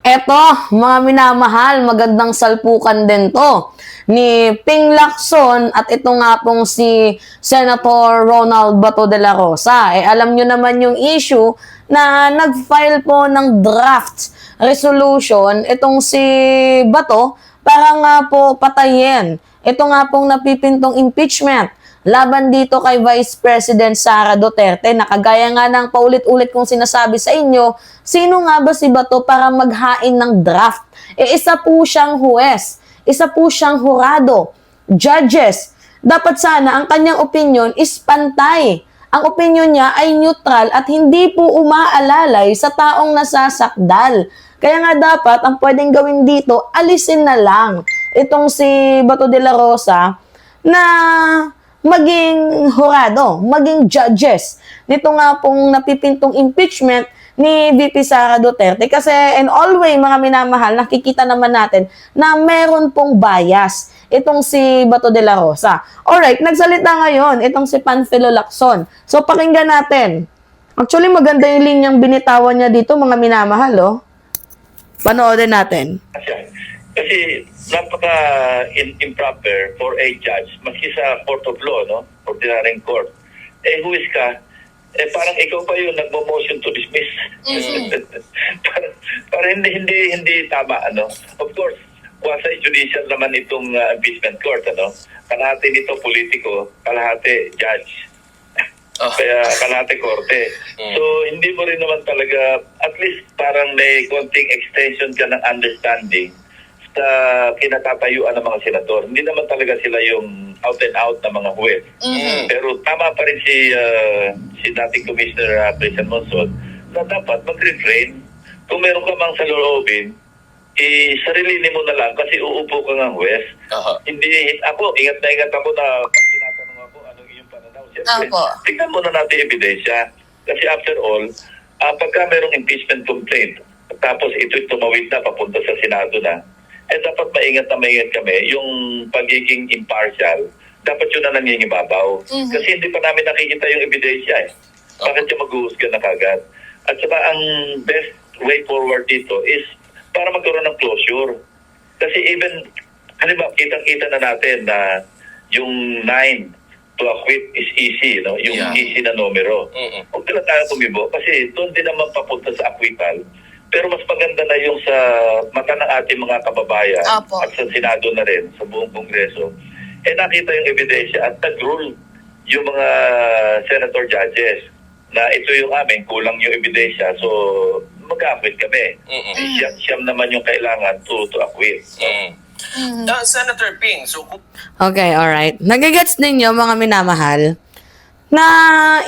Eto, mga minamahal, magandang salpukan din to ni Ping Lacson at ito nga pong si Senator Ronald Bato de la Rosa. Alam nyo naman yung issue na nag-file po ng draft resolution itong si Bato para nga po patayin. Ito nga pong napipintong impeachment laban dito kay Vice President Sara Duterte na kagaya nga ng paulit-ulit kong sinasabi sa inyo, sino nga ba si Bato para maghain ng draft? Isa po siyang huwes, isa po siyang hurado, judges. Dapat sana ang kanyang opinion is pantay. Ang opinion niya ay neutral at hindi po umaalalay sa taong nasasakdal. Kaya nga dapat ang pwedeng gawin dito, alisin na lang itong si Bato de la Rosa na maging hurado, maging judges nito nga pong napipintong impeachment ni VP Sara Duterte. Kasi in all way, mga minamahal, nakikita naman natin na meron pong bias itong si Bato de la Rosa. Alright, nagsalita ngayon itong si Panfilo Lacson. So, pakinggan natin. Actually, maganda yung linyang binitawan niya dito, mga minamahal, oh. Panoodin natin. Kasi napaka-improper for a judge, maski sa court of law, no? Ordinary court. Huwis ka, parang ikaw pa yun nagmo-motion to dismiss. Parang hindi tama, ano? Of course, quasi-judicial naman itong impeachment court, ano? Kalahati nito politiko, kalahati judge. Kaya kalahati korte. So, hindi mo rin naman talaga, at least parang may konting extension ka ng understanding sa kinatatayuan ng mga senador. Hindi naman talaga sila yung out and out na mga huwes. Pero tama pa rin si dating Commissioner Christian Monson na dapat mag-refrain. Kung meron ka mang salurobin, sarilinin mo na lang kasi uupo ka ng huwes. Hindi, ingat ako na pag tinatanong ako anong iyong pananaw. Siyempre, tingnan mo na natin ebidensya. Kasi after all, pagka merong impeachment complaint, tapos ito'y tumawid na papunta sa Senado na, dapat maingat kami yung pagiging impartial. Dapat yun na nangingibabaw. Kasi hindi pa namin nakikita yung ebidensya. Bakit yung mag-uhusga na kagad? At saka ang best way forward dito is para magkaroon ng closure. Kasi even, halimbawa, kitang-kita na natin na yung 9 to acquit is easy, no? Yung easy na numero. Huwag na tayo kumibo kasi doon din naman papunta sa acquittal. Pero mas maganda na yung sa mata ng ating mga kababayan at sa Senado na rin, sa buong Kongreso. Nakita yung ebidensya at nag-rule yung mga senator judges na ito yung amin, kulang yung ebidensya. So, mag-acquit kami. Siyam naman yung kailangan to acquit. Senator Ping, so... Okay, alright. Nagigets ninyo, mga minamahal, na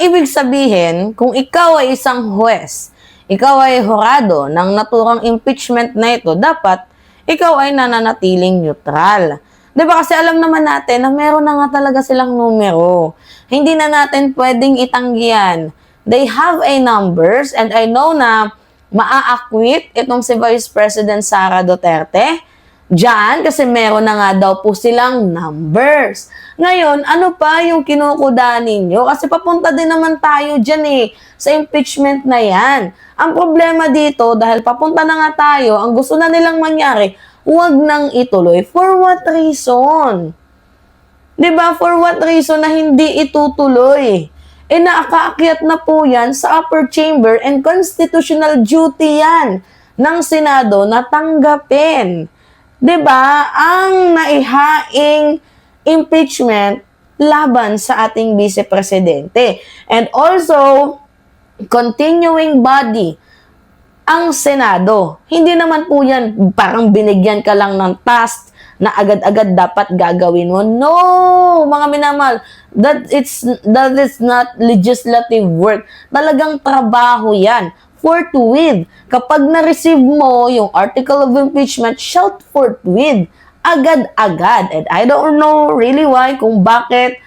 ibig sabihin, kung ikaw ay isang huwes, ikaw ay hurado ng naturang impeachment na ito, dapat ikaw ay nananatiling neutral. Diba kasi alam naman natin na meron na nga talaga silang numero. Hindi na natin pwedeng itanggihan. They have a numbers and I know na maa-acquit itong si Vice President Sara Duterte diyan kasi meron na nga daw po silang numbers. Ngayon, ano pa yung kinukuda ninyo? Kasi papunta din naman tayo dyan sa impeachment na yan. Ang problema dito, dahil papunta na nga tayo, ang gusto na nilang mangyari, huwag nang ituloy. For what reason? Diba? For what reason na hindi itutuloy? Nakaakyat na po yan sa upper chamber and constitutional duty yan ng Senado na tanggapin. Diba, ang naihaing impeachment laban sa ating Vice Presidente. And also, continuing body, ang Senado. Hindi naman po yan, parang binigyan ka lang ng task na agad-agad dapat gagawin mo. No, mga minamahal, that is not legislative work. Talagang trabaho yan. Forthwith. Kapag na-receive mo yung article of impeachment, shout forthwith. Agad-agad. And I don't know really why, kung bakit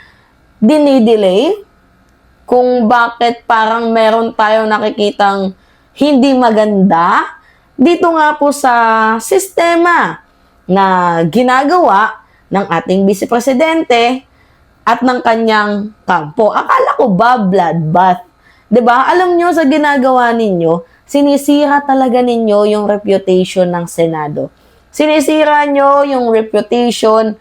dinidelay, kung bakit parang meron tayong nakikitang hindi maganda dito nga po sa sistema na ginagawa ng ating Vice Presidente at ng kanyang kampo. Akala ko ba bloodbath? 'Di ba? Alam nyo sa ginagawa ninyo, sinisira talaga ninyo yung reputation ng Senado. Sinisira nyo yung reputation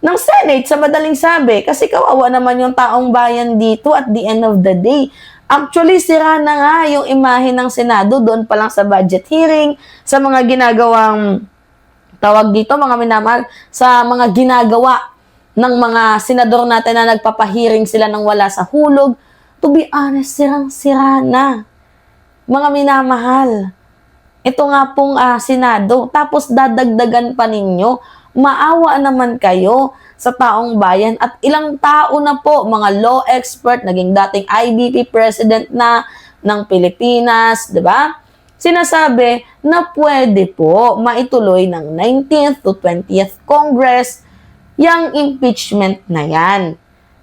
ng Senate sa madaling sabi. Kasi kawawa naman yung taong bayan dito at the end of the day. Actually, sira na nga yung imahe ng Senado doon pa lang sa budget hearing, sa mga ginagawang tawag dito, mga minamahal, sa mga ginagawa ng mga senador natin na nagpapahiring sila nang wala sa hulog. To be honest, sirang-sira na. Mga minamahal. Ito nga pong Senado. Tapos dadagdagan pa ninyo. Maawa naman kayo sa taong bayan. At ilang tao na po, mga law expert, naging dating IBP president na ng Pilipinas, di ba? Sinasabi na pwede po maituloy ng 19th to 20th Congress yung impeachment na yan.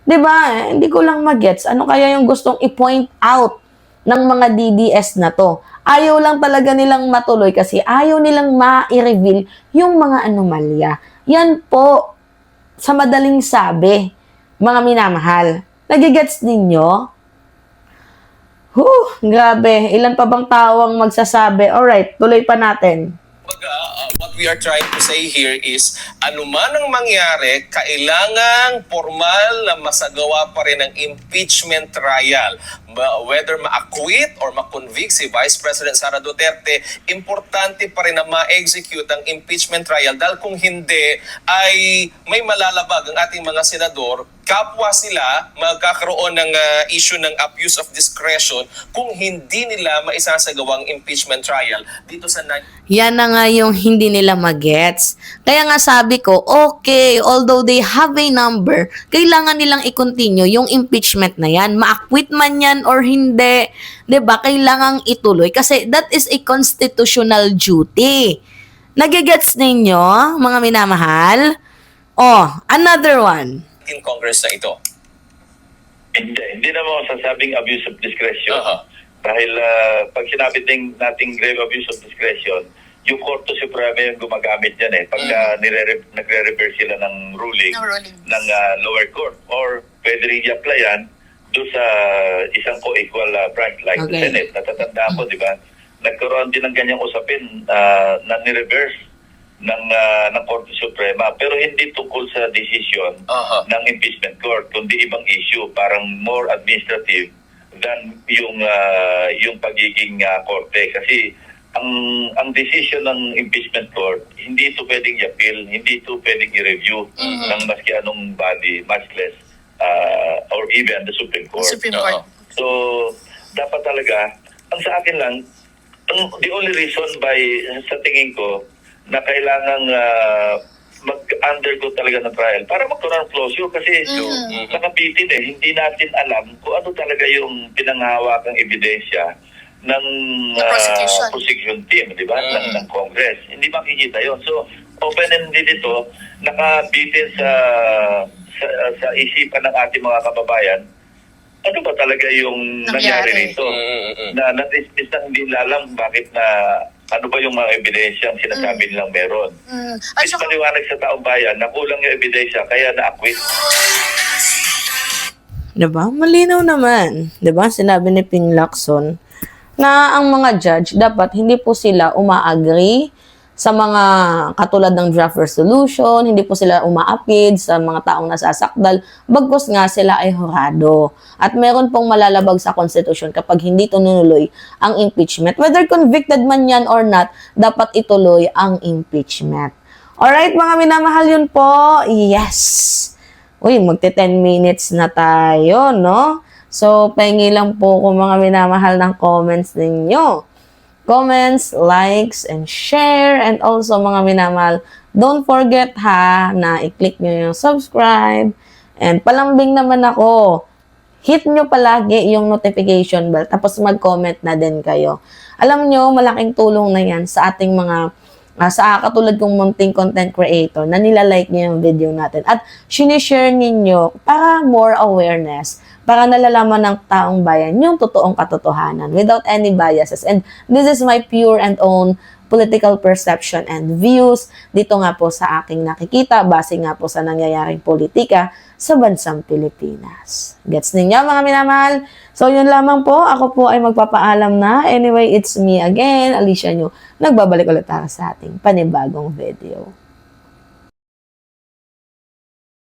Diba? Hindi ko lang magets. Ano kaya yung gustong i-point out ng mga DDS na to? Ayaw lang talaga nilang matuloy kasi ayaw nilang ma-reveal yung mga anomalya. Yan po, sa madaling sabi, mga minamahal. Nagigets ninyo? Grabe. Ilan pa bang tao ang magsasabi? Alright, tuloy pa natin. What we are trying to say here is, anuman ang mangyari, kailangang formal na masagawa pa rin ang impeachment trial. Whether ma-acquit or ma-convict si Vice President Sara Duterte, importante pa rin na ma-execute ang impeachment trial dahil kung hindi ay may malalabag ang ating mga senador, kapwa sila magkakaroon ng issue ng abuse of discretion kung hindi nila maisasagawang impeachment trial dito sa Yan na nga yung hindi nila magets. Kaya nga sabi ko, okay, although they have a number, kailangan nilang i-continue yung impeachment na yan. Ma-acquit man yan or hindi, 'di ba? Kailangang ituloy kasi that is a constitutional duty. Nagigets ninyo, mga minamahal? Oh, another one. in Congress na ito. Hindi naman masasabing abuse of discretion. Aha. Dahil pag sinabi nating grave abuse of discretion, yung Korte Suprema yung gumagamit yan eh. Pag nagre-reverse sila ng ruling ng lower court. Or pwede rin i-apply yan doon sa isang co-equal branch like the Senate. Natatandaan ko, di ba? Nagkaroon din ng ganyang usapin na ni-reverse ng Korte Suprema. Pero hindi tungkol sa decision ng impeachment court, kundi ibang issue, parang more administrative than yung pagiging korte. Kasi ang decision ng impeachment court, hindi ito pwedeng i-appeal, hindi ito pwedeng i-review ng maski anong body, much less or even the Supreme Court. So, dapat talaga, ang sa akin lang, the only reason sa tingin ko, na kailangang mag-undergo talaga ng trial para magkaroon ng closure kasi nakabitin hindi natin alam kung ano talaga yung pinanghahawakang ebidensya ng prosecution team, di ba? Ng Congress. Hindi makikita yon. So, open-ended ito, nakabitin sa isipan ng ating mga kababayan, ano ba talaga yung nangyari rito? Na natistis na hindi lalang bakit na ano ba yung mga ebidensya ang sinasabi nilang meron. At maliwanag sa taong bayan na kulang yung ebidensya kaya na-acquit. Diba? Malinaw naman. Diba? Sinabi ni Ping Lacson na ang mga judge dapat hindi po sila uma-agree sa mga katulad ng draft resolution, hindi po sila uma-appeal sa mga taong nasasakdal, bagkus nga sila ay hurado. At meron pong malalabag sa konstitusyon kapag hindi tunuloy ang impeachment. Whether convicted man yan or not, dapat ituloy ang impeachment. Alright, mga minamahal, yun po. Yes! Uy, magte-10 minutes na tayo, no? So, pahingi lang po kung mga minamahal ng comments ninyo. Comments, likes, and share. And also, mga minamahal, don't forget na i-click nyo yung subscribe. And palambing naman ako, hit nyo palagi yung notification bell. Tapos mag-comment na din kayo. Alam nyo, malaking tulong na yan sa ating mga sa katulad kong munting content creator na nilalike niyo yung video natin at sinishare ninyo para more awareness, para nalalaman ng taong bayan yung totoong katotohanan without any biases. And this is my pure and own political perception and views dito nga po sa aking nakikita, base nga po sa nangyayaring politika sa bansang Pilipinas. Gets ninyo mga minamahal? So yun lamang po, ako po ay magpapaalam na. Anyway, it's me again, Alicia Nyo. Nagbabalik ulit ako sa ating panibagong video.